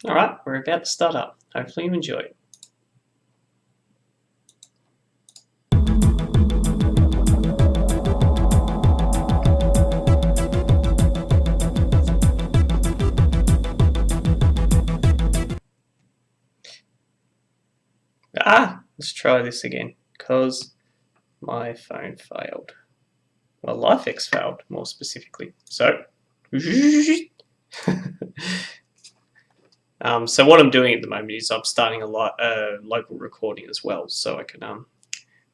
Alright, we're about to start up. Hopefully you enjoy it. Let's try this again, because my phone failed. Well, LifeX failed, more specifically. So, so what I'm doing at the moment is I'm starting a local recording as well, so I can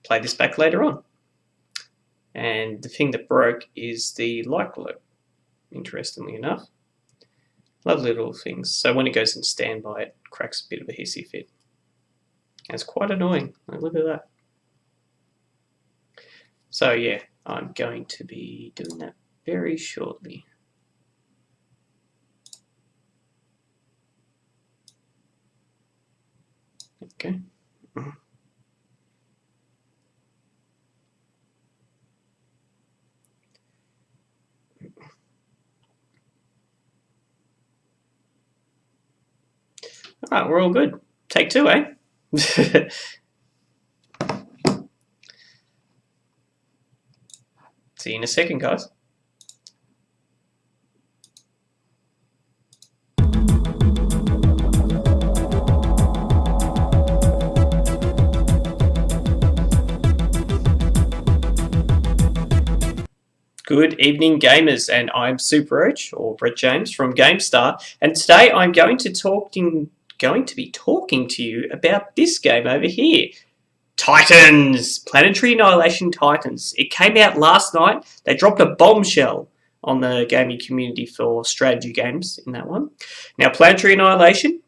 play this back later on. And the thing that broke is the like alert, interestingly enough. Lovely little things. So when it goes in standby, it cracks a bit of a hissy fit. And it's quite annoying. Like, look at that. So yeah, I'm going to be doing that very shortly. Okay. Alright, we're all good. Take two, eh? See you in a second, guys. Good evening, gamers, and I'm Super H, or Brett James from GameStar, and today I'm going to be talking to you about this game over here. Titans! Planetary Annihilation Titans. It came out last night. They dropped a bombshell on the gaming community for strategy games in that one. Now, Planetary Annihilation,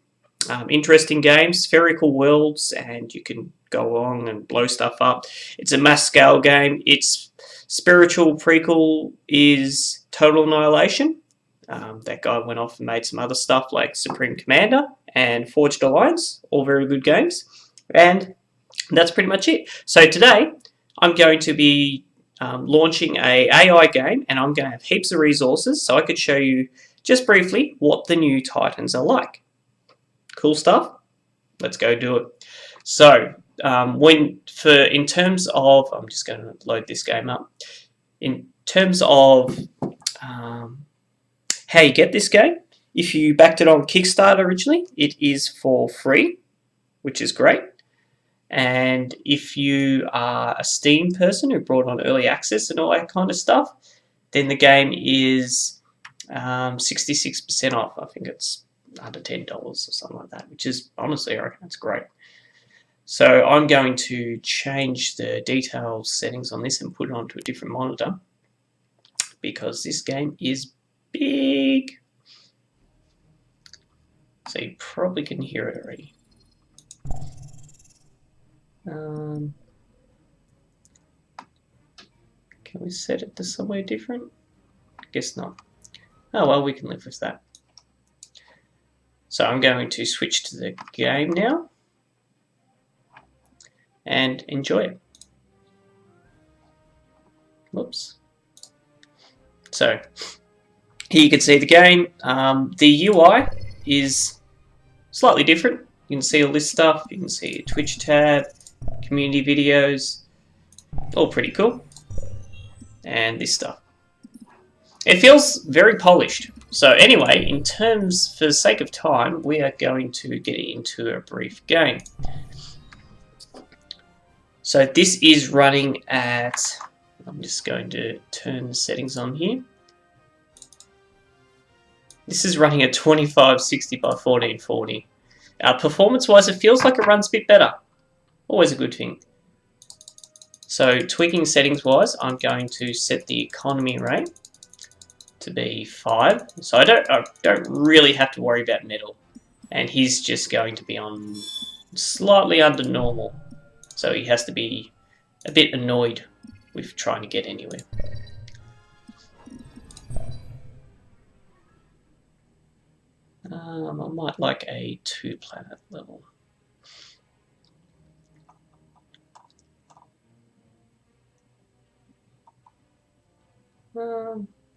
interesting games, spherical worlds, and you can go along and blow stuff up. It's a mass scale game. Its spiritual prequel is Total Annihilation. That guy went off and made some other stuff like Supreme Commander and Forged Alliance, all very good games. And that's pretty much it. So today, I'm going to be launching a AI game, and I'm going to have heaps of resources, so I could show you just briefly what the new Titans are like. Cool stuff? Let's go do it. So, in terms of, I'm just going to load this game up. In terms of how you get this game, if you backed it on Kickstarter originally, it is for free, which is great. And if you are a Steam person who brought on early access and all that kind of stuff, then the game is 66% off. I think it's under $10 or something like that, which is, honestly, I reckon that's great. So I'm going to change the detail settings on this and put it onto a different monitor, because this game is big. So you probably can hear it already. Can we set it to somewhere different? Guess not. Oh well, we can live with that. So I'm going to switch to the game now and enjoy it. Whoops. So here you can see the game. The UI is slightly different. You can see all this stuff. You can see a Twitch tab, community videos, all pretty cool. And this stuff. It feels very polished. So anyway, in terms, for the sake of time, we are going to get into a brief game. So this is running at, I'm just going to turn the settings on here. This is running at 2560 by 1440. Performance-wise, it feels like it runs a bit better. Always a good thing. So tweaking settings-wise, I'm going to set the economy rate to be 5. So I don't really have to worry about metal. And he's just going to be on slightly under normal. So he has to be a bit annoyed with trying to get anywhere. I might like a 2-planet level.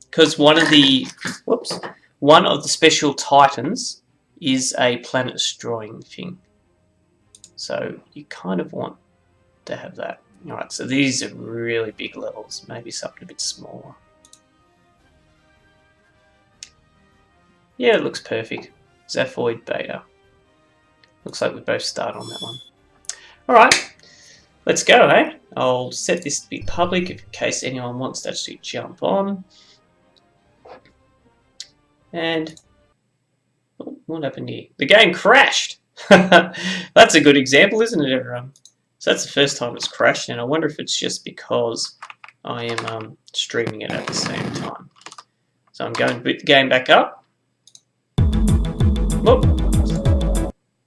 Because one of the special Titans is a planet destroying thing. So you kind of want to have that. Alright, so these are really big levels, maybe something a bit smaller. Yeah, it looks perfect. Zaphoid Beta. Looks like we both start on that one. Alright, let's go, eh? I'll set this to be public in case anyone wants to actually jump on. And oh, what happened here? The game crashed! That's a good example, isn't it, everyone? So that's the first time it's crashed, and I wonder if it's just because I am streaming it at the same time. So I'm going to boot the game back up. Whoop.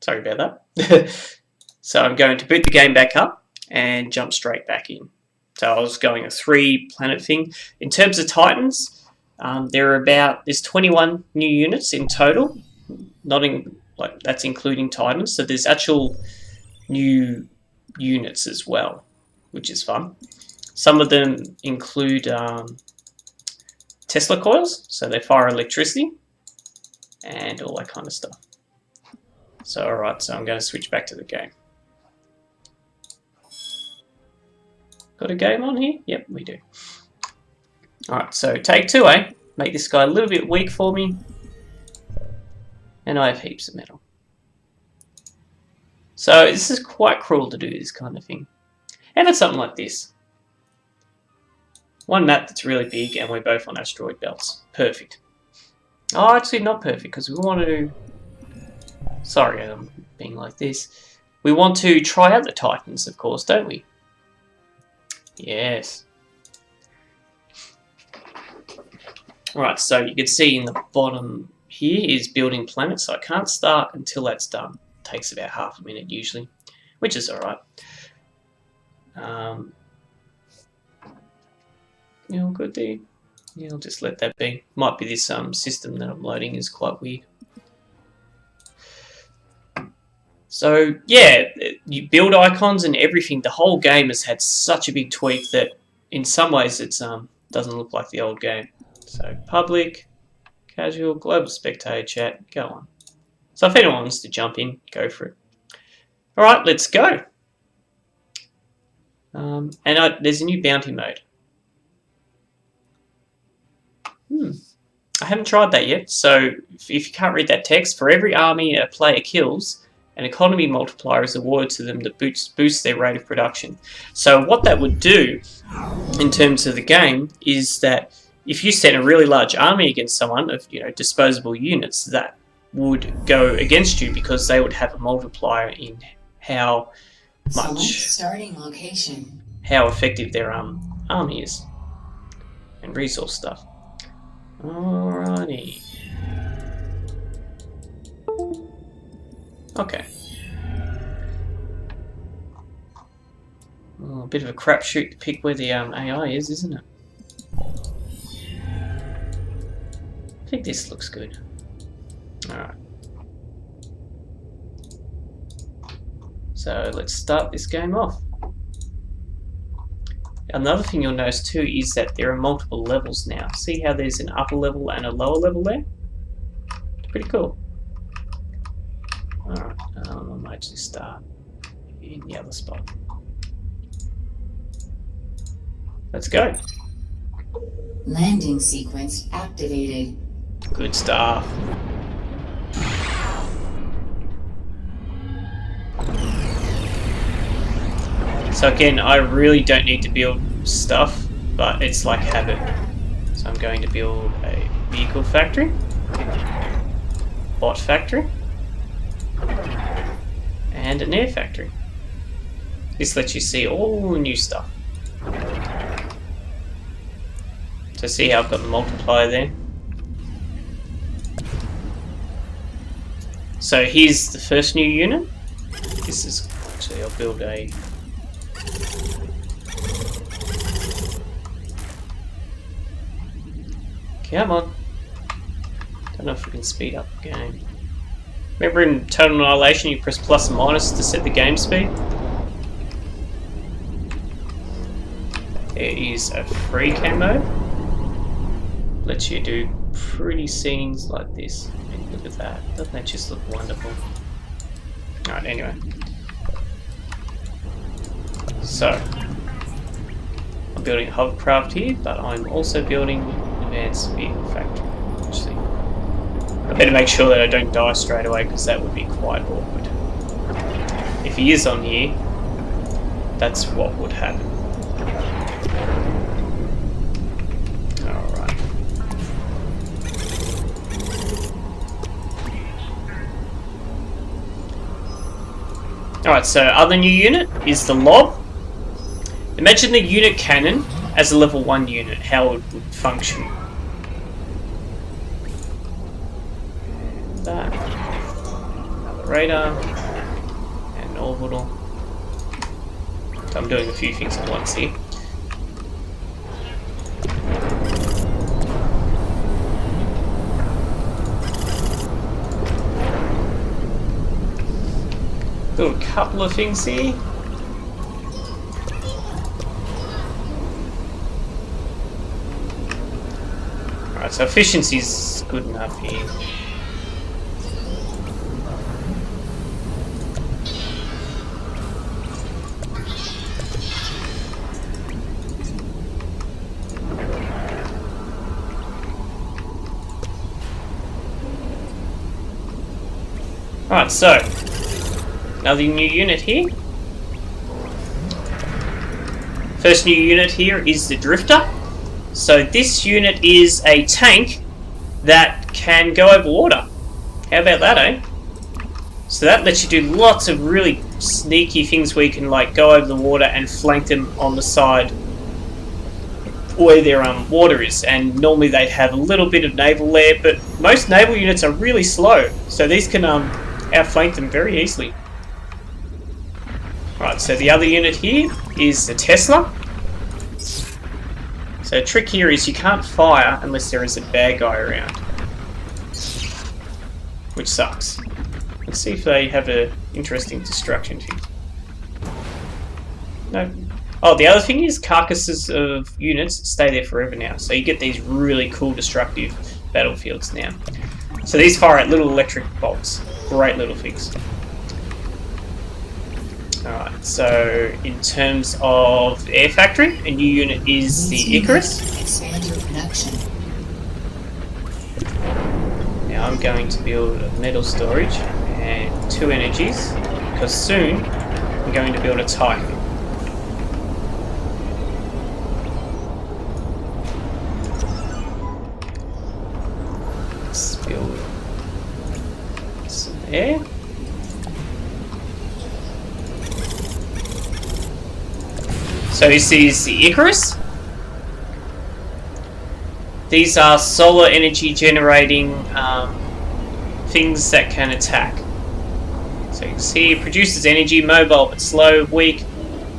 Sorry about that. So I'm going to boot the game back up and jump straight back in. So I was going a 3-planet thing. In terms of Titans, there's 21 new units in total. That's including Titans. So there's actual new units as well, which is fun. Some of them include Tesla coils, so they fire electricity and all that kind of stuff. So alright, so I'm going to switch back to the game. Got a game on here? Yep, we do. Alright, so take 2, eh? Make this guy a little bit weak for me. And I have heaps of metal. So this is quite cruel to do this kind of thing. How about something like this? One map that's really big and we're both on asteroid belts. Perfect. Oh, actually not perfect because we want to... Sorry, I'm being like this. We want to try out the Titans, of course, don't we? Yes. Alright, so you can see in the bottom here is building planets, so I can't start until that's done. It takes about half a minute usually, which is alright. Yeah, all good there. Yeah, I'll just let that be. Might be this system that I'm loading is quite weird. So yeah, you build icons and everything. The whole game has had such a big tweak that in some ways it doesn't look like the old game. So public, casual, global spectator chat, go on. So if anyone wants to jump in, go for it. Alright, let's go. There's a new bounty mode. I haven't tried that yet, so if you can't read that text, for every army a player kills, an economy multiplier is awarded to them that boosts their rate of production. So what that would do, in terms of the game, is that if you send a really large army against someone of disposable units, that would go against you because they would have a multiplier in how much starting location, how effective their army is and resource stuff. Alrighty. Okay. Oh, a bit of a crapshoot to pick where the AI is, isn't it? I think this looks good. Alright. So let's start this game off. Another thing you'll notice too is that there are multiple levels now. See how there's an upper level and a lower level there? Pretty cool. Alright, I might actually start in the other spot. Let's go. Landing sequence activated. Good stuff. So again, I really don't need to build stuff, but it's like habit. So I'm going to build a vehicle factory, bot factory, and an air factory. This lets you see all the new stuff. So see how I've got the multiplier there? So here's the first new unit. This is actually, I'll build a come on. Don't know if we can speed up the game. Remember in Total Annihilation you press plus and minus to set the game speed? There is a free cam mode. lets you do pretty scenes like this. I mean, look at that. Doesn't that just look wonderful? Alright, anyway. So, I'm building a hovercraft here, but I'm also building an advanced vehicle factory. Actually, I better make sure that I don't die straight away, because that would be quite awkward. If he is on here, that's what would happen. Alright. Alright, so other new unit is the lob. Imagine the unit cannon as a level 1 unit, how it would function. That. Another radar. And an orbital. So I'm doing a few things at once here. Do a couple of things here. Alright, so efficiency's good enough here. Alright, so another new unit here. First new unit here is the Drifter. So this unit is a tank that can go over water. How about that, eh? So that lets you do lots of really sneaky things where you can like go over the water and flank them on the side where their water is. And normally they'd have a little bit of naval there, but most naval units are really slow. So these can outflank them very easily. Right, so the other unit here is the Tesla. So the trick here is you can't fire unless there is a bad guy around, which sucks. Let's see if they have an interesting destruction thing. No. Oh, the other thing is carcasses of units stay there forever now. So you get these really cool destructive battlefields now. So these fire at little electric bolts. Great little things. Alright, so in terms of air factory, a new unit is the Icarus. Expand your production. Now I'm going to build a metal storage and 2 energies, because soon I'm going to build a Titan. Let's build some air. So this is the Icarus. These are solar energy generating things that can attack. So you can see it produces energy, mobile but slow, weak,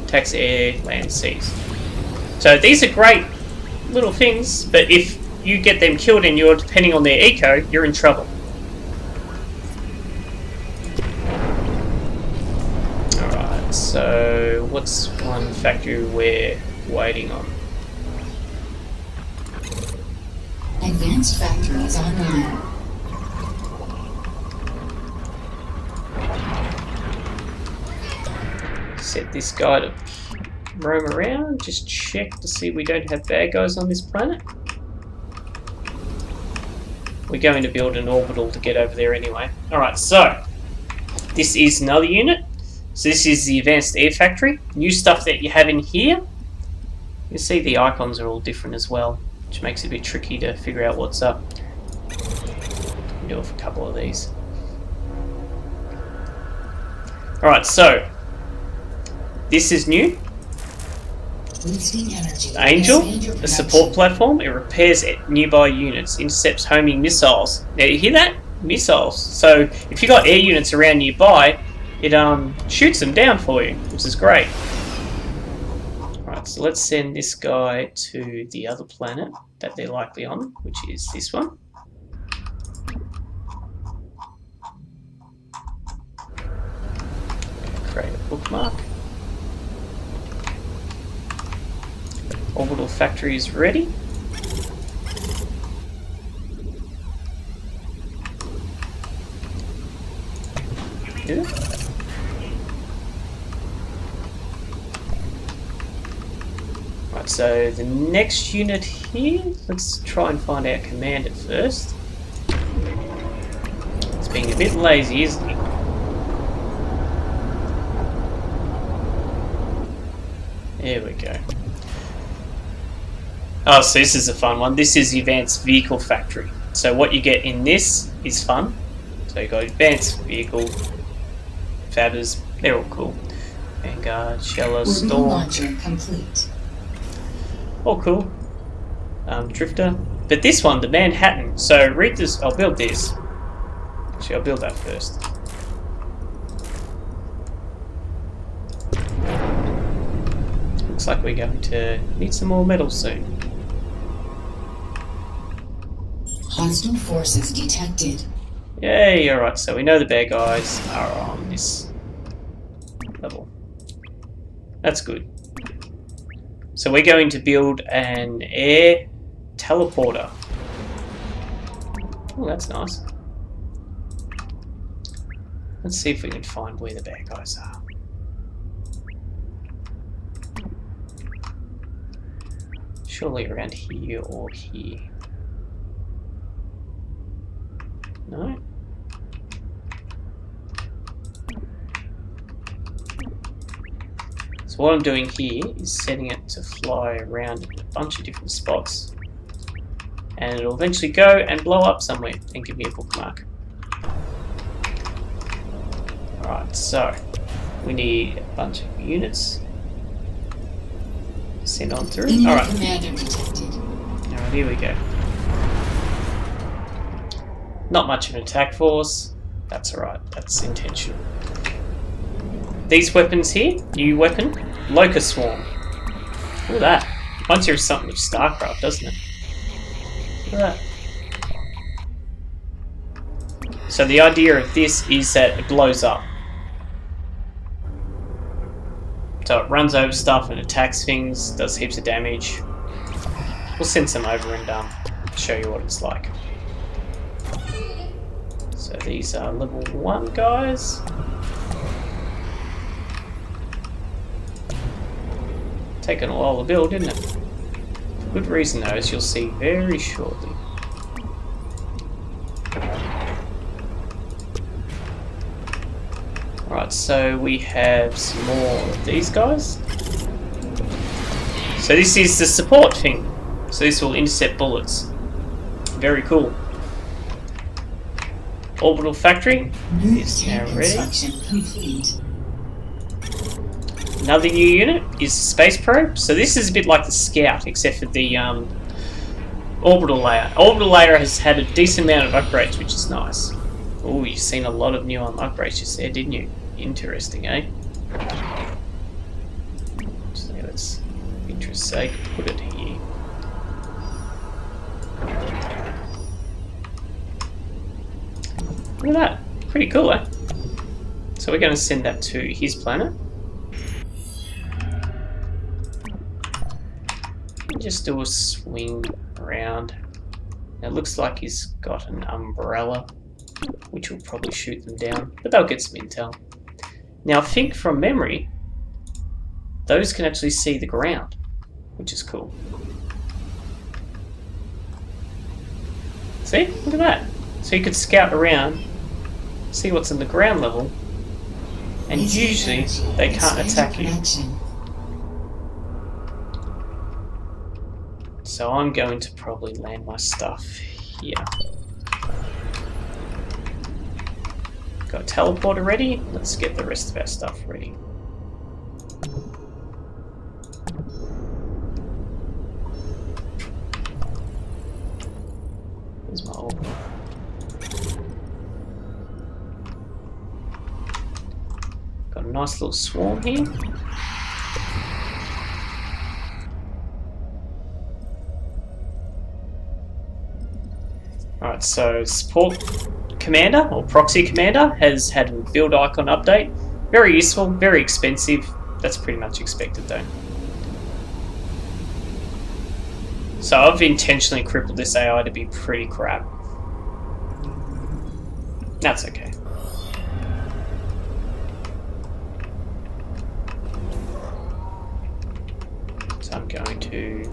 attacks air, land, seas. So these are great little things, but if you get them killed and you're depending on their eco, you're in trouble. Alright, so what's one factory we're waiting on? Advanced factories online. Set this guy to roam around, just check to see we don't have bad guys on this planet. We're going to build an orbital to get over there anyway. Alright, so this is another unit. So this is the Advanced Air Factory. New stuff that you have in here. You see the icons are all different as well, which makes it a bit tricky to figure out what's up. I'll do it for a couple of these. Alright, so this is new. Angel, a support platform. It repairs nearby units, intercepts homing missiles. Now you hear that? Missiles. So if you got air units around nearby, it shoots them down for you, which is great. Alright, so let's send this guy to the other planet that they're likely on, which is this one. Create a bookmark. Orbital factory is ready. Is it? Right, so the next unit here, let's try and find our commander first. It's being a bit lazy, isn't he? There we go. Oh, so this is a fun one. This is the Advanced Vehicle Factory. So what you get in this is fun. So you got Advanced Vehicle, Fabbers, they're all cool. Vanguard, Sheller, Storm. Launcher complete. All cool. Drifter. But this one, the Manhattan. So read this. I'll build this. Actually, I'll build that first. Looks like we're going to need some more metal soon. Hostile forces detected. Yay, alright, so we know the bad guys are on this level. That's good. So we're going to build an air teleporter. Oh, that's nice. Let's see if we can find where the bad guys are. Surely around here or here. No? So what I'm doing here is setting it to fly around in a bunch of different spots. And it'll eventually go and blow up somewhere and give me a bookmark. Alright, so we need a bunch of units. Send on through. Alright. Commander detected. Alright, here we go. Not much of an attack force. That's alright, that's intentional. These weapons here, new weapon, Locust Swarm. Look at that. Reminds you of something of StarCraft, doesn't it? Look at that. So the idea of this is that it blows up. So it runs over stuff and attacks things, does heaps of damage. We'll send some over and show you what it's like. So these are level 1 guys. Taken a while to build, didn't it? For good reason though, as you'll see very shortly. Alright, so we have some more of these guys. So this is the support thing. So this will intercept bullets. Very cool. Orbital factory is now ready. Complete. Another new unit is the space probe. So this is a bit like the Scout, except for the orbital layer. Orbital layer has had a decent amount of upgrades, which is nice. Oh, you've seen a lot of new upgrades just there, didn't you? Interesting, eh? So let's, for interest's sake, put it here. Look at that. Pretty cool, eh? So we're going to send that to his planet. Just do a swing around. It looks like he's got an umbrella, which will probably shoot them down, but they'll get some intel. Now I think from memory, those can actually see the ground, which is cool. See? Look at that. So you could scout around, see what's in the ground level, and usually they can't attack you. So I'm going to probably land my stuff here. Got a teleporter ready. Let's get the rest of our stuff ready. There's my old one. Got a nice little swarm here. Alright, so support commander or proxy commander has had a build icon update. Very useful, very expensive. That's pretty much expected though. So I've intentionally crippled this AI to be pretty crap. That's okay. So I'm going to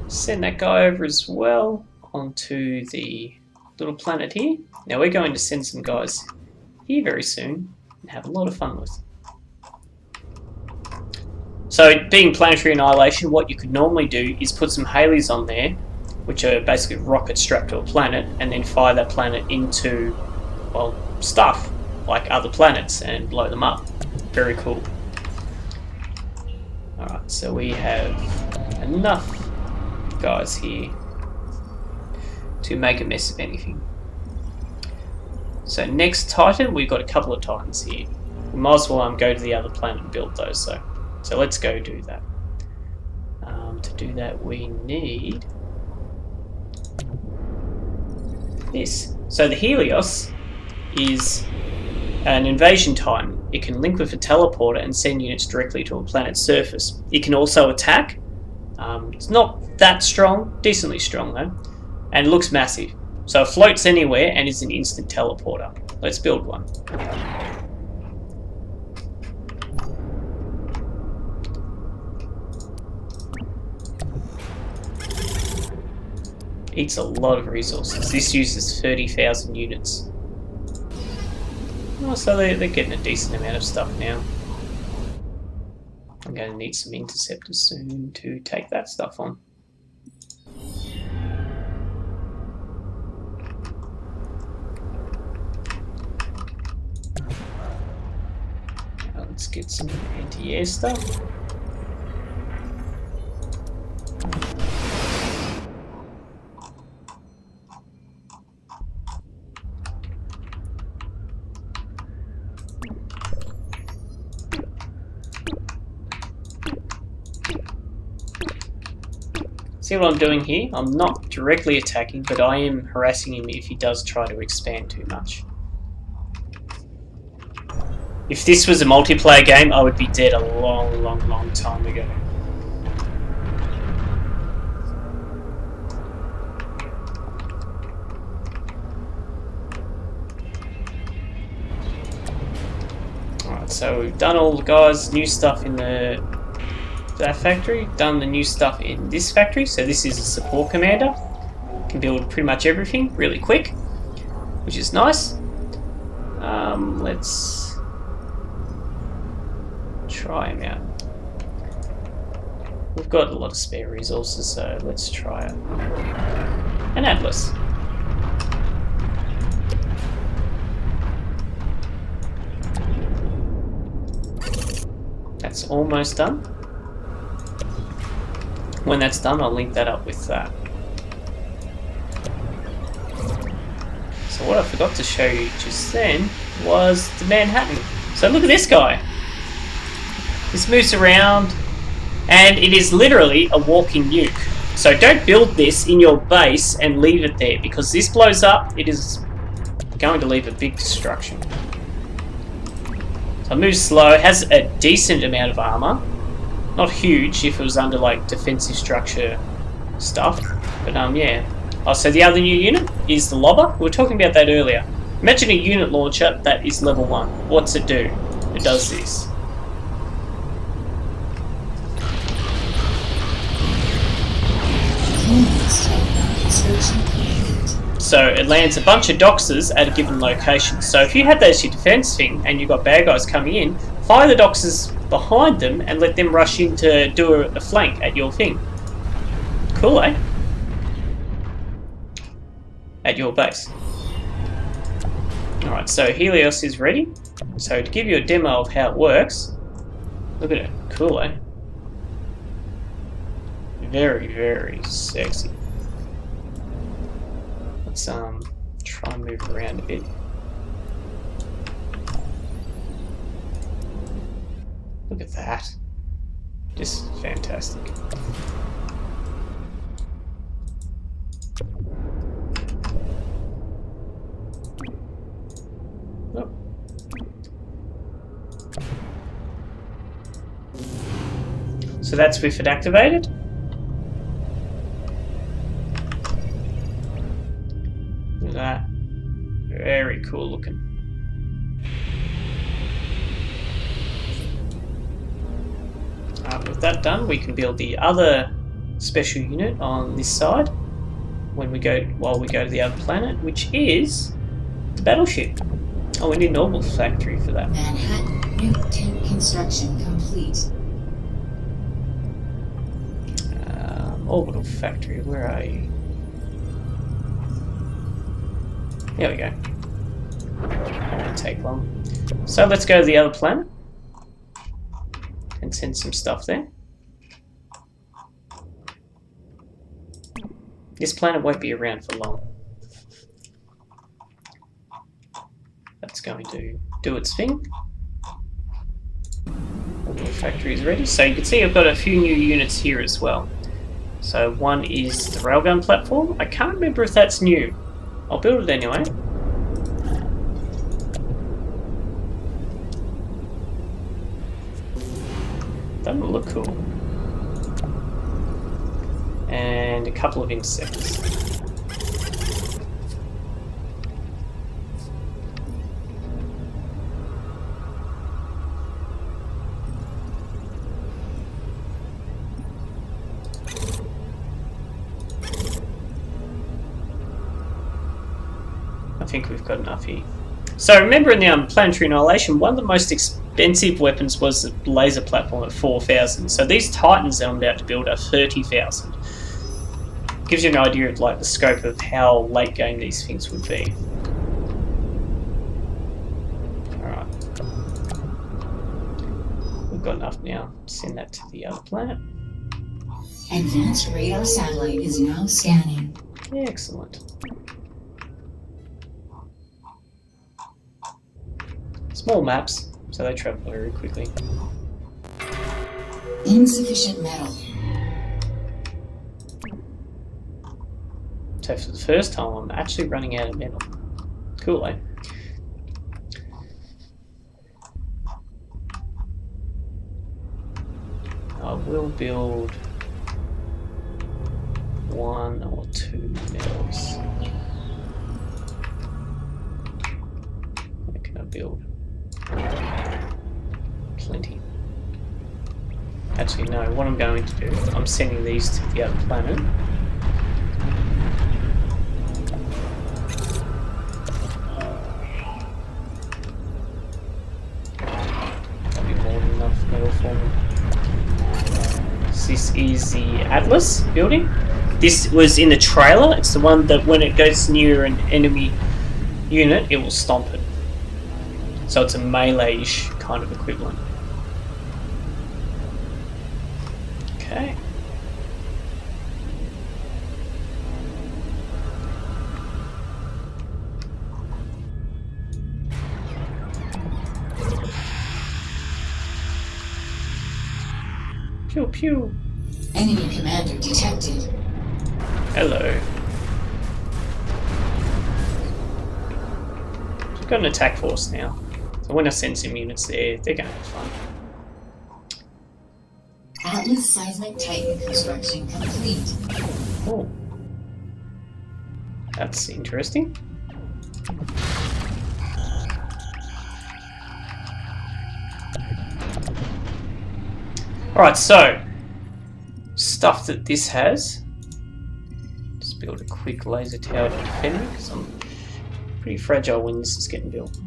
send that guy over as well onto the little planet here. Now we're going to send some guys here very soon and have a lot of fun with them. So being Planetary Annihilation, what you could normally do is put some Haleys on there, which are basically rockets strapped to a planet, and then fire that planet into, well, stuff like other planets and blow them up. Very cool. Alright, so we have enough guys here to make a mess of anything. So next Titan, we've got a couple of Titans here. We might as well go to the other planet and build those. So let's go do that. To do that, we need this. So the Helios is an invasion Titan. It can link with a teleporter and send units directly to a planet's surface. It can also attack. It's not that strong, decently strong though, and looks massive. So it floats anywhere and is an instant teleporter. Let's build one. Eats a lot of resources. This uses 30,000 units. Oh, so they're getting a decent amount of stuff now. I'm going to need some interceptors soon to take that stuff on. Now let's get some anti-air stuff. See what I'm doing here? I'm not directly attacking, but I am harassing him if he does try to expand too much. If this was a multiplayer game, I would be dead a long time ago. Alright, so we've done all the guys' new stuff in that factory, done the new stuff in this factory. So this is a support commander. Can build pretty much everything really quick, which is nice. Let's try him out. We've got a lot of spare resources, so let's try an Atlas. That's almost done. When that's done, I'll link that up with that. So what I forgot to show you just then was the Manhattan. So look at this guy. This moves around, and it is literally a walking nuke. So don't build this in your base and leave it there, because this blows up, it is going to leave a big destruction. So it moves slow, has a decent amount of armor. Not huge if it was under like defensive structure stuff, but yeah. Oh, so the other new unit is the Lobber. We were talking about that earlier. Imagine a unit launcher that is level 1. What's it do? It does this. So it lands a bunch of doxers at a given location. So if you had that as your defense thing and you got bad guys coming in, fire the doxers behind them and let them rush in to do a flank at your thing. Cool, eh? At your base. Alright, so Helios is ready. So to give you a demo of how it works, look at it. Cool, eh? Very, very sexy. Let's try and move around a bit. Look at that. Just fantastic. Oh. So that's with it activated. Look at that. Very cool looking. With that done, we can build the other special unit on this side while we go to the other planet, which is the battleship. Oh, we need an orbital factory for that. Manhattan new tank construction complete. Orbital factory, where are you? There we go. Won't take long. So let's go to the other planet and send some stuff there. This planet won't be around for long. That's going to do its thing. Orbital factory is ready. So you can see I've got a few new units here as well. So one is the railgun platform. I can't remember if that's new. I'll build it anyway. Doesn't it look cool? And a couple of interceptors. I think we've got enough here. So remember in the Planetary Annihilation, one of the most expensive weapons was the laser platform at 4,000. So these Titans that I'm about to build are 30,000. Gives you an idea of like the scope of how late game these things would be. Alright. We've got enough now to send that to the other planet. Advanced radar satellite is now scanning. Excellent. Small maps, so they travel very quickly. Insufficient metal. So for the first time, I'm actually running out of metal. Cool, eh? I will build 1 or 2 metals. What can I build? Plenty. Actually, no, what I'm going to do, I'm sending these to the other planet. That'll be more than enough metal for me. So this is the Atlas building. This was in the trailer. It's the one that when it goes near an enemy unit, it will stomp it. So it's a melee-ish kind of equivalent. Okay. Pew pew. Enemy commander detected. Hello. We've got an attack force now. So when I send some units there, they're going to have fun. Atlas seismic Titan construction complete. Oh. That's interesting. Alright, so stuff that this has. Just build a quick laser tower to defend me because I'm pretty fragile when this is getting built.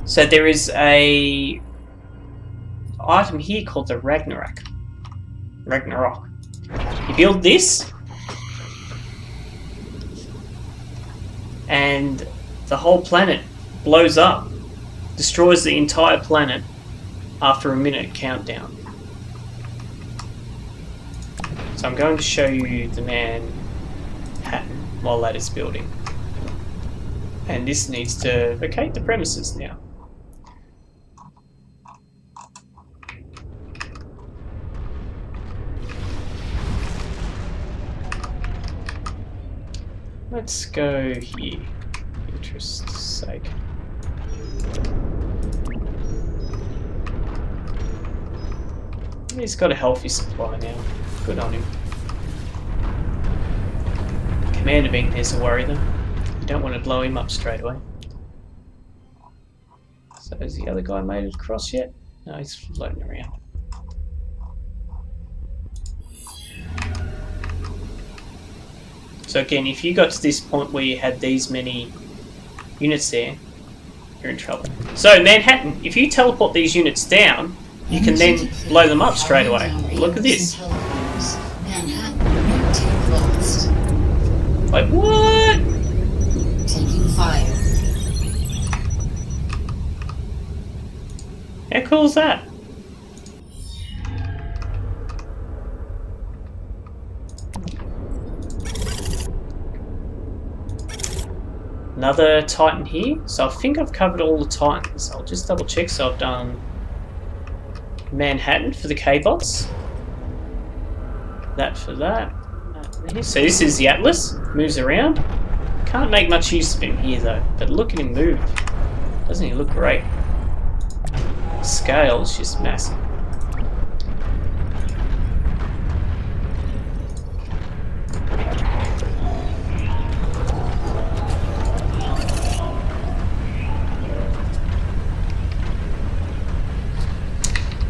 So there is a item here called the Ragnarok. You build this, and the whole planet blows up, destroys the entire planet after a minute countdown. So I'm going to show you the Manhattan while that is building. And this needs to vacate the premises now. Let's go here, for interest's sake. He's got a healthy supply now. Good on him. Commander being there's a worry though. You don't want to blow him up straight away. So has the other guy made it across yet? No, he's floating around. So again, if you got to this point where you had these many units there, you're in trouble. So Manhattan, if you teleport these units down, you can then blow them up straight away. Look at this. Like what? Taking fire. How cool is that? Another Titan here. So I think I've covered all the Titans. I'll just double check. So I've done Manhattan for the K-Bots. That for that. So this is the Atlas. Moves around. Can't make much use of him here though. But look at him move. Doesn't he look great? The scale is just massive.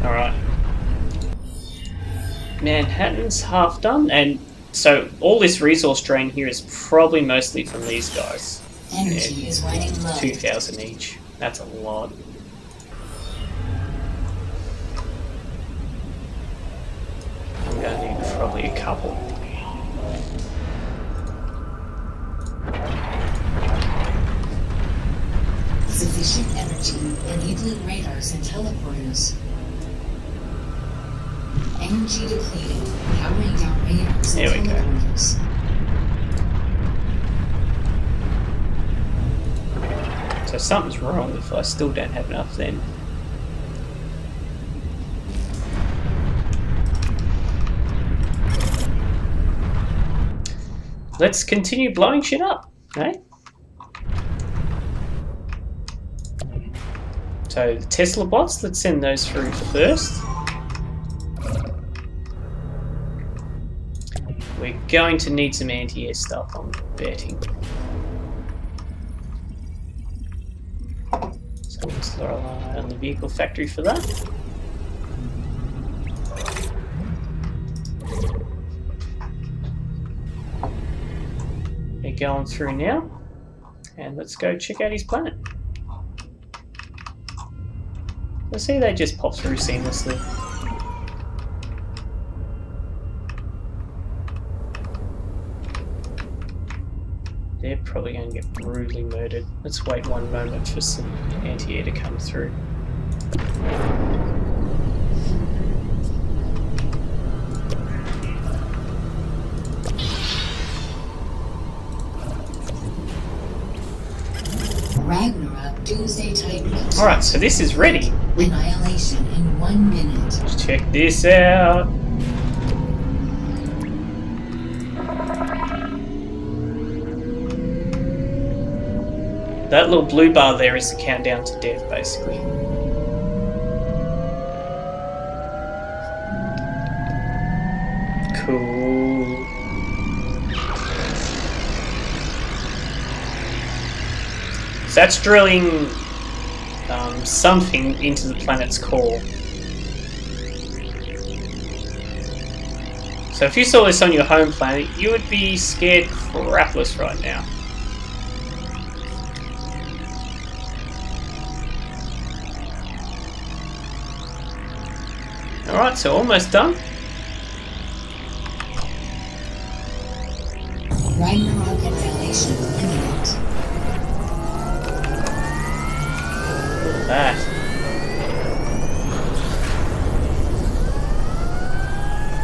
Alright. Manhattan's half done, and so all this resource drain here is probably mostly from these guys. Energy is running low. 2,000 each. That's a lot. I'm going to need probably a couple. Sufficient energy, enabling radars and teleporters. Energy depleted, powering down radars and teleporters. So something's wrong if I still don't have enough then. Let's continue blowing shit up, eh? So the Tesla bots, let's send those through first. We're going to need some anti-air stuff, I'm betting. So let's rely on the vehicle factory for that. They're going through now, and let's go check out his planet. Let's see, they just pop through seamlessly. They're probably going to get brutally murdered. Let's wait one moment for some anti-air to come through. Ragnarok Doomsday Titan. Alright, so this is ready. Annihilation in 1 minute. Let's check this out. That little blue bar there is the countdown to death, basically. Cool. So that's drilling something into the planet's core. So if you saw this on your home planet, you would be scared crapless right now. Alright, so almost done. Ragnarok Annihilation imminent. Look at that.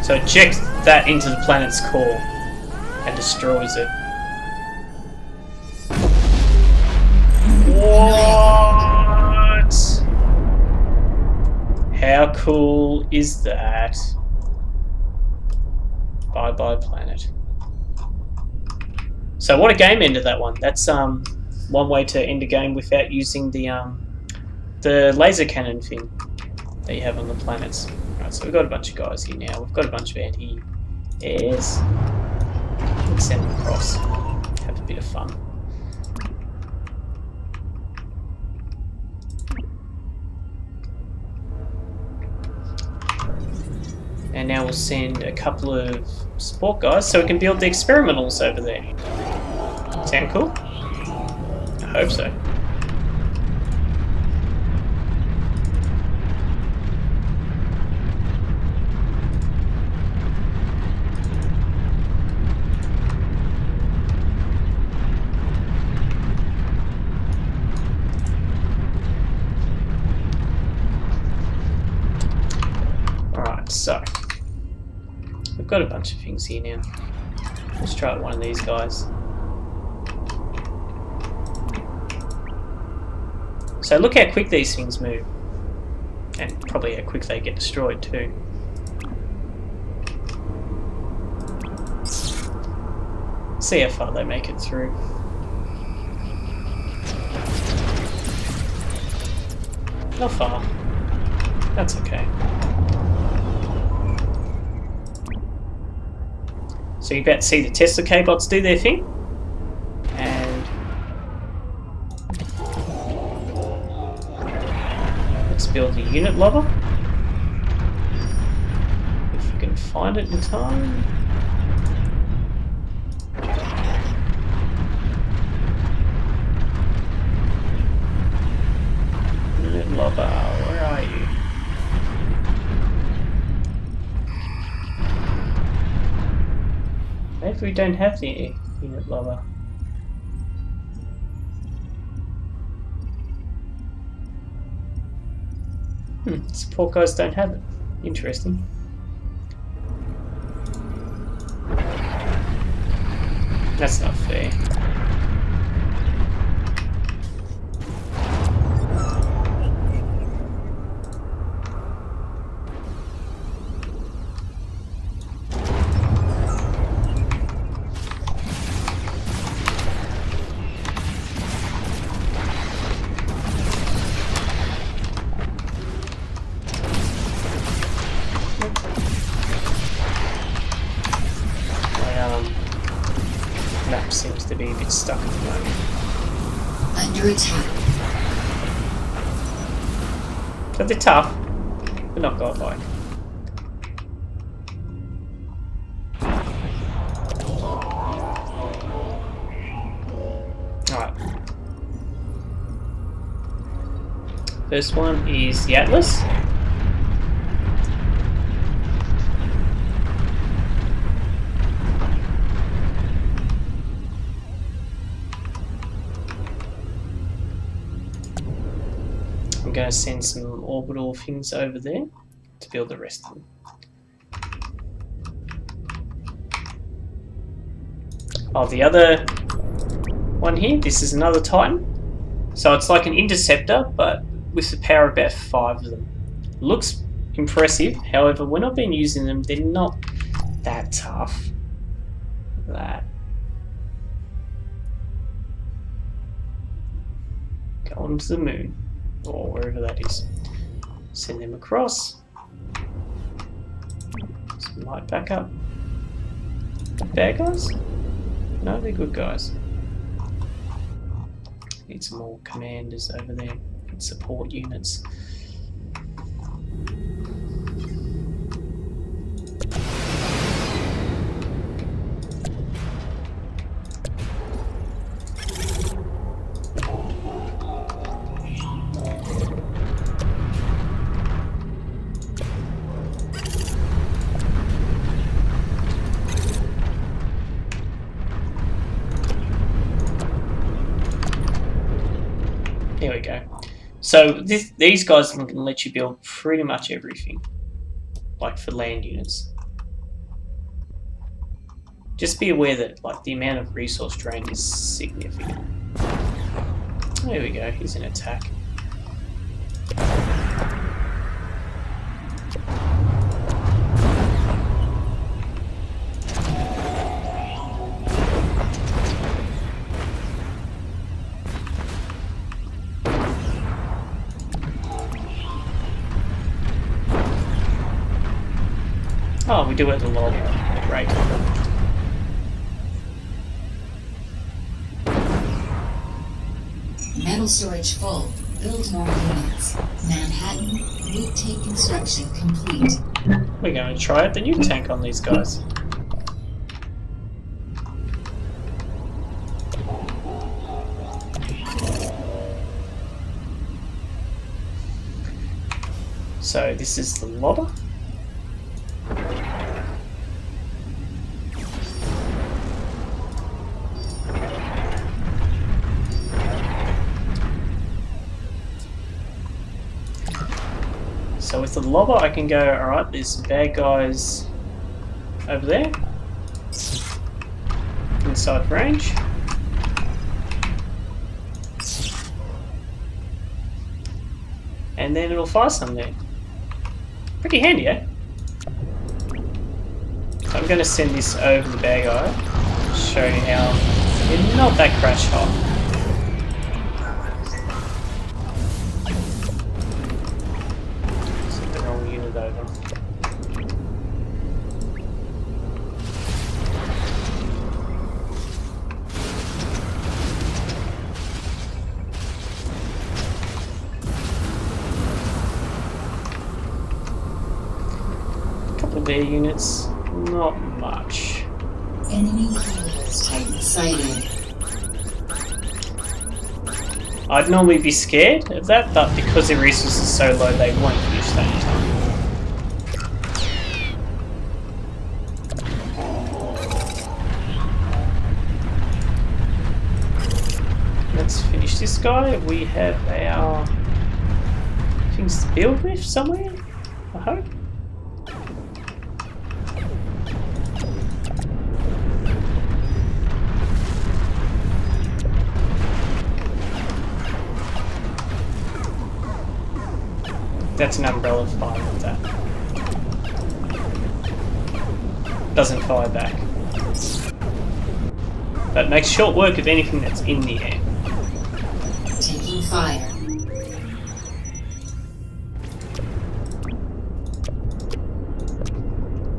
So it ejects that into the planet's core and destroys it. What? How cool is that? Bye bye planet. So what a game ended that one. That's one way to end a game without using the laser cannon thing that you have on the planets. Right, so we've got a bunch of guys here now. We've got a bunch of anti-airs. Let's send them across. Have a bit of fun. And now we'll send a couple of support guys so we can build the experimentals over there. Sound cool? I hope so. Alright, so we've got a bunch of things here now. Let's try one of these guys. So look how quick these things move. And probably how quick they get destroyed too. See how far they make it through. Not far. That's okay. So you're about to see the Tesla K-bots do their thing. And let's build the unit lobber. If we can find it in time. Unit lobber, where are you? Maybe we don't have the unit lobber. Support guys don't have it. Interesting. That's not fair. Map seems to be a bit stuck at the moment. Under attack. So they're tough, but not godlike. Alright. First one is the Atlas. I'm going to send some orbital things over there to build the rest of them. Oh, the other one here, this is another Titan. So it's like an interceptor, but with the power of about 5 of them. Looks impressive, however, when I've been using them, they're not that tough. Look at that. Going to the moon. Or wherever that is. Send them across. Some light backup. Bad guys? No, they're good guys. Need some more commanders over there and support units. There we go. So these guys can let you build pretty much everything, like for land units. Just be aware that like the amount of resource drain is significant. There we go. Here's an attack. Oh, we do it at a lower rate. Metal storage full. Build more units. Manhattan, retake construction complete. We're going to try out the new tank on these guys. So this is the lobber. So with the lobber I can go, alright, there's some bad guys over there. Inside range. And then it'll fire some there. Pretty handy, eh? So I'm going to send this over the bad guy. Show you how they're not that crash hot. Send the wrong unit over. Their units, not much. Enemy Predators Titan sighted. I'd normally be scared of that, but because their resources are so low, they won't finish that in time. Let's finish this guy. We have our things to build with somewhere, I hope. That's an umbrella fire with that. Doesn't fire back. But makes short work of anything that's in the air. Taking fire.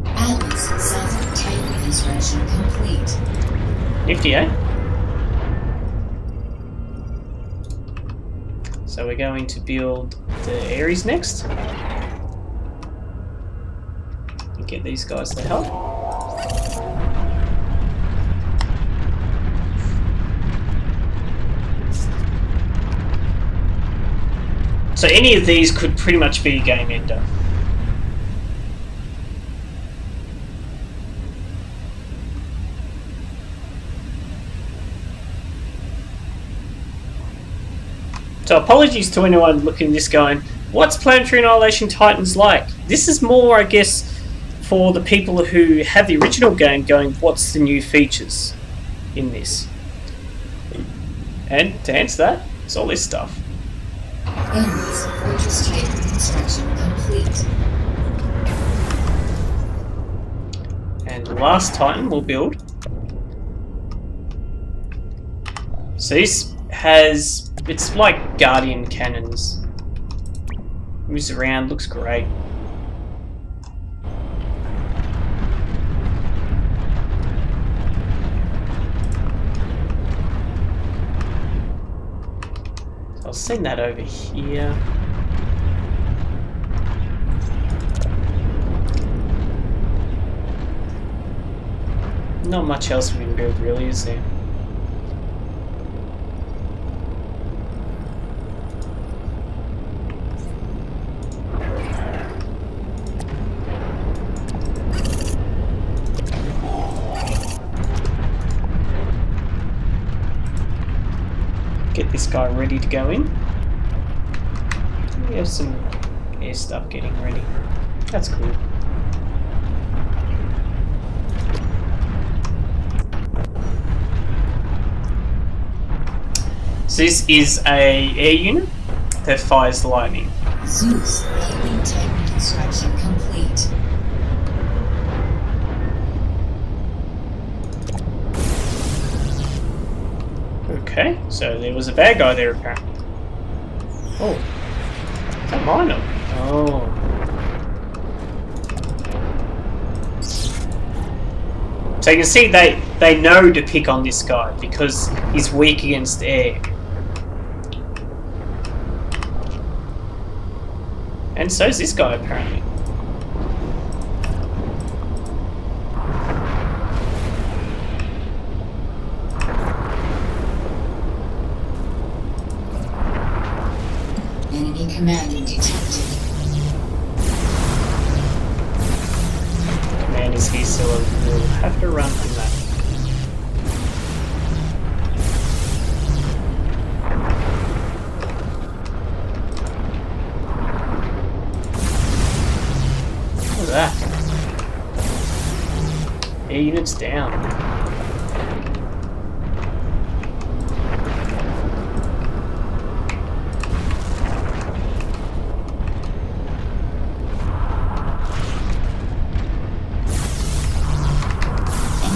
Atlas Southern Titan construction complete. Nifty, eh? So we're going to build the Ares next. And get these guys to help. So any of these could pretty much be a game ender. So apologies to anyone looking at this going, what's Planetary Annihilation Titans like? This is more, I guess, for the people who have the original game going, what's the new features in this? And to answer that, it's all this stuff. Atlas Fortress Titan construction complete. And the last Titan we'll build. So this has... it's like Guardian cannons. Moves around, looks great. So I'll send that over here. Not much else we can build really, is there? Get this guy ready to go in. We have some air stuff getting ready. That's cool. So this is a air unit that fires lightning. Zeus Lightning Titan construction complete. Okay, so there was a bad guy there apparently. Oh, is that mine? Oh. So you can see they know to pick on this guy because he's weak against air. And so's this guy apparently. commander detected. Command is here, so we'll have to run from that. Look at that. Air units down.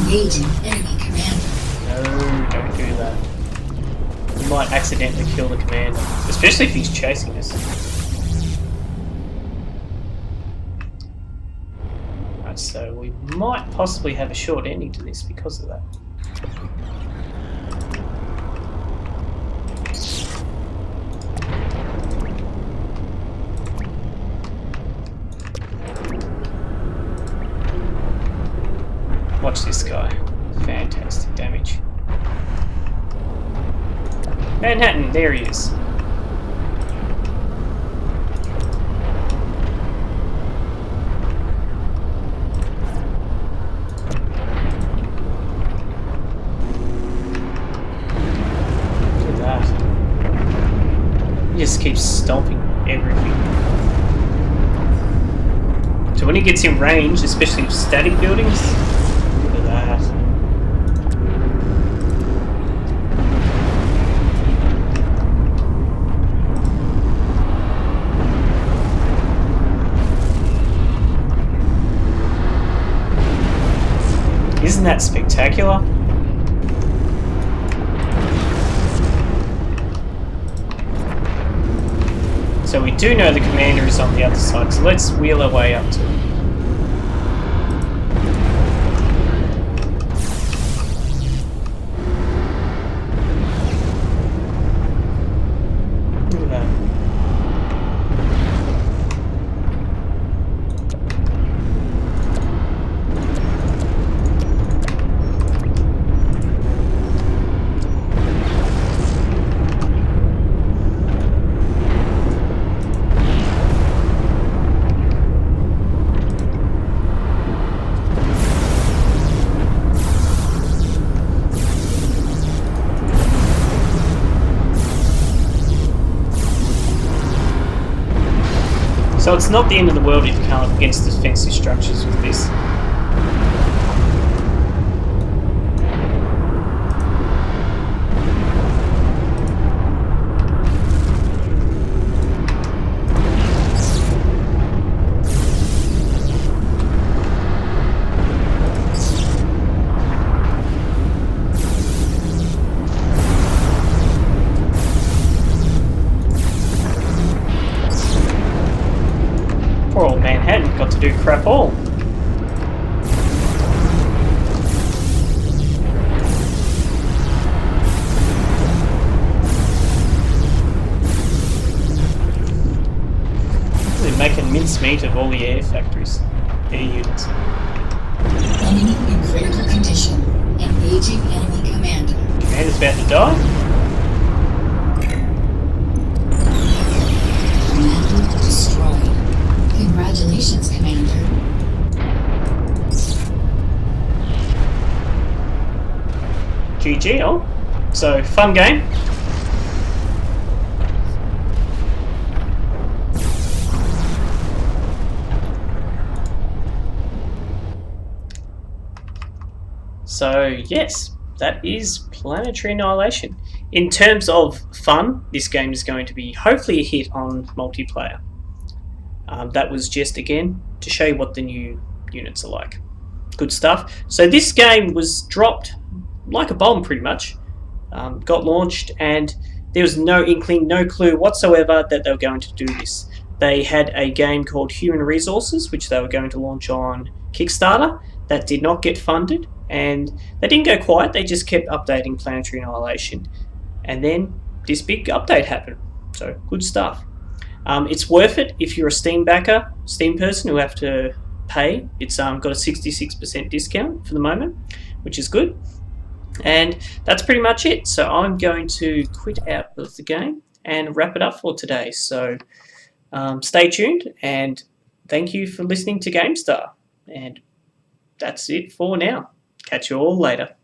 Engaging enemy commander. No, don't do that. We might accidentally kill the commander, especially if he's chasing us. Right, so we might possibly have a short ending to this because of that. Watch this guy. Fantastic damage. Manhattan, there he is. Look at that. He just keeps stomping everything. So when he gets in range, especially with static buildings, look at that. Isn't that spectacular? So we do know the commander is on the other side, so let's wheel our way up to him. Look at that. So it's not the end of the world if you come up against defensive structures with this. Poor old Manhattan got to do crap all. They're making mincemeat of all the air factories, air units. Enemy in critical condition. Engaging enemy commander. Commander's about to die. Commander destroyed. Congratulations, Commander. GG, oh. So, fun game. So, yes, that is Planetary Annihilation. In terms of fun, this game is going to be hopefully a hit on multiplayer. That was just, again, to show you what the new units are like. Good stuff. So this game was dropped like a bomb, pretty much. Got launched, and there was no inkling, no clue whatsoever that they were going to do this. They had a game called Human Resources, which they were going to launch on Kickstarter. That did not get funded, and they didn't go quiet. They just kept updating Planetary Annihilation. And then this big update happened. So, good stuff. It's worth it if you're a Steam backer, Steam person who have to pay. It's got a 66% discount for the moment, which is good. And that's pretty much it. So I'm going to quit out of the game and wrap it up for today. So Stay tuned, and thank you for listening to GameStar. And that's it for now. Catch you all later.